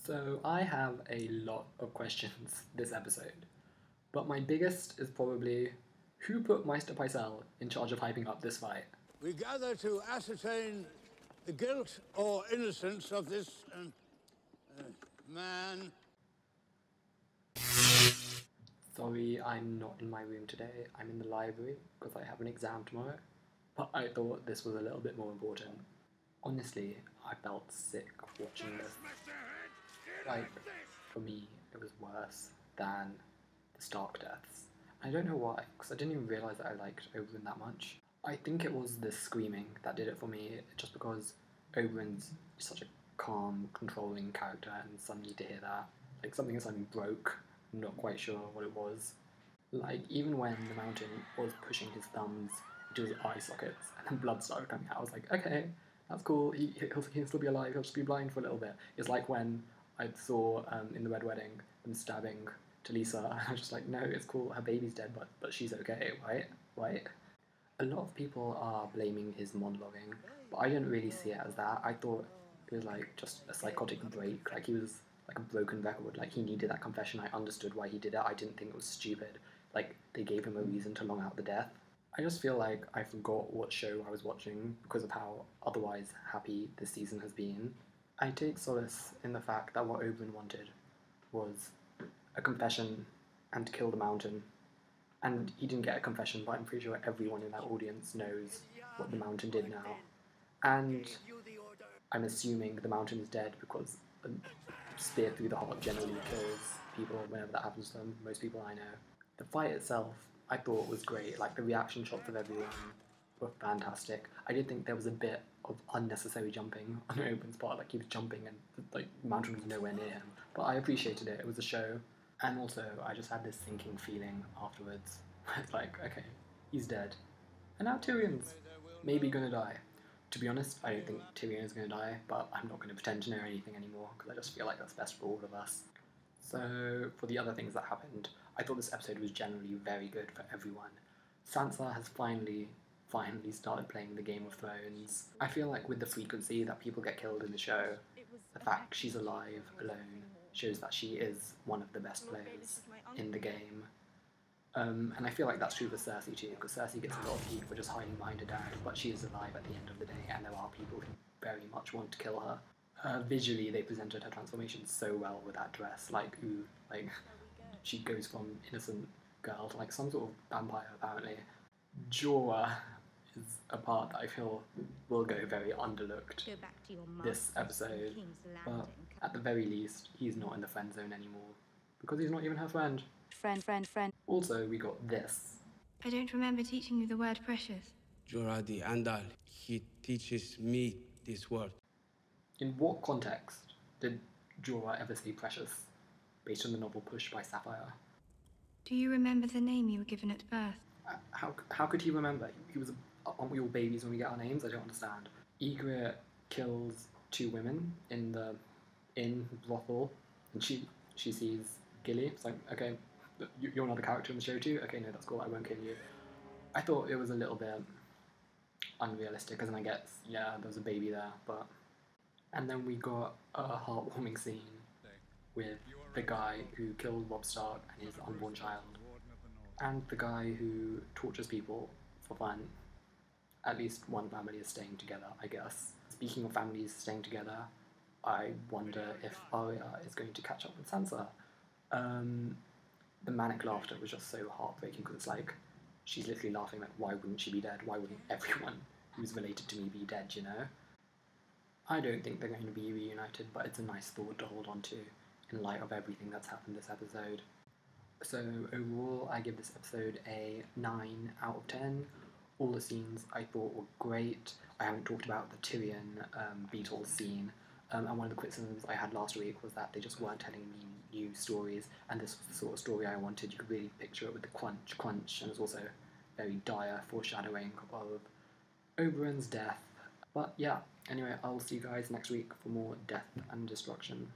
So I have a lot of questions this episode, but my biggest is probably who put Meister Pycelle in charge of hyping up this fight? We gather to ascertain the guilt or innocence of this man. Sorry, I'm not in my room today. I'm in the library because I have an exam tomorrow, but I thought this was a little bit more important. Honestly, I felt sick watching this. Like, for me, it was worse than the Stark deaths. I don't know why, because I didn't even realise that I liked Oberyn that much. I think it was the screaming that did it for me, just because Oberyn's such a calm, controlling character, and suddenly to hear that, like something suddenly broke, I'm not quite sure what it was. Like, even when the mountain was pushing his thumbs into his eye sockets and then blood started coming out, I was like, okay, that's cool, he'll still be alive, he'll just be blind for a little bit. It's like when I saw in the Red Wedding them stabbing Talisa, and I was just like, no, it's cool, her baby's dead, but she's okay, right? Right? A lot of people are blaming his monologuing, but I didn't really see it as that. I thought it was like just a psychotic break, like he was like a broken record, like he needed that confession. I understood why he did it. I didn't think it was stupid. Like they gave him a reason to long out the death. I just feel like I forgot what show I was watching because of how otherwise happy this season has been. I take solace in the fact that what Oberyn wanted was a confession and to kill the mountain. And he didn't get a confession, but I'm pretty sure everyone in that audience knows what the mountain did now. And I'm assuming the mountain is dead because a spear through the heart generally kills people whenever that happens to them, most people I know. The fight itself, I thought was great. Like, the reaction shots of everyone were fantastic. I did think there was a bit of unnecessary jumping on Oberyn's part. Like, he was jumping and like the mountain was nowhere near him. But I appreciated it. It was a show. And also, I just had this sinking feeling afterwards. It's like, okay, he's dead. And now Tyrion's maybe gonna die. To be honest, I don't think Tyrion is gonna die, but I'm not gonna pretend to know anything anymore, because I just feel like that's best for all of us. So, for the other things that happened, I thought this episode was generally very good for everyone. Sansa has finally started playing the Game of Thrones. I feel like with the frequency that people get killed in the show, the fact she's alive alone shows that she is one of the best players in the game. And I feel like that's true for Cersei too, because Cersei gets a lot of heat for just hiding behind her dad, but she is alive at the end of the day, and there are people who very much want to kill her. Visually, they presented her transformation so well with that dress. Like, ooh, like she goes from innocent girl to like some sort of vampire, apparently. Jorah is a part that I feel will go very underlooked this episode, but at the very least, he's not in the friend zone anymore, because he's not even her friend. Friend. Also, we got this. I don't remember teaching you the word precious. Jorah the Andal, he teaches me this word. In what context did Jorah ever say precious, based on the novel Push by Sapphire? Do you remember the name you were given at birth? How could he remember? He was. Aren't we all babies when we get our names? I don't understand. Ygritte kills 2 women in the inn brothel, and she sees Gilly. It's like, okay, you're another character in the show too? Okay, no, that's cool, I won't kill you. I thought it was a little bit unrealistic, as in I guess, yeah, there was a baby there, but... And then we got a heartwarming scene with the guy who killed Robb Stark and his unborn child, and the guy who tortures people for fun. At least one family is staying together, I guess. Speaking of families staying together, I wonder if Arya is going to catch up with Sansa. The manic laughter was just so heartbreaking, because it's like, she's literally laughing like, why wouldn't she be dead? Why wouldn't everyone who's related to me be dead, you know? I don't think they're going to be reunited, but it's a nice thought to hold on to in light of everything that's happened this episode. So overall, I give this episode a 9 out of 10. All the scenes I thought were great. I haven't talked about the Tyrion Beatles scene. And one of the criticisms I had last week was that they just weren't telling me new stories, and this was the sort of story I wanted. You could really picture it with the crunch, and it's also very dire foreshadowing of Oberyn's death. But yeah, anyway, I'll see you guys next week for more death and destruction.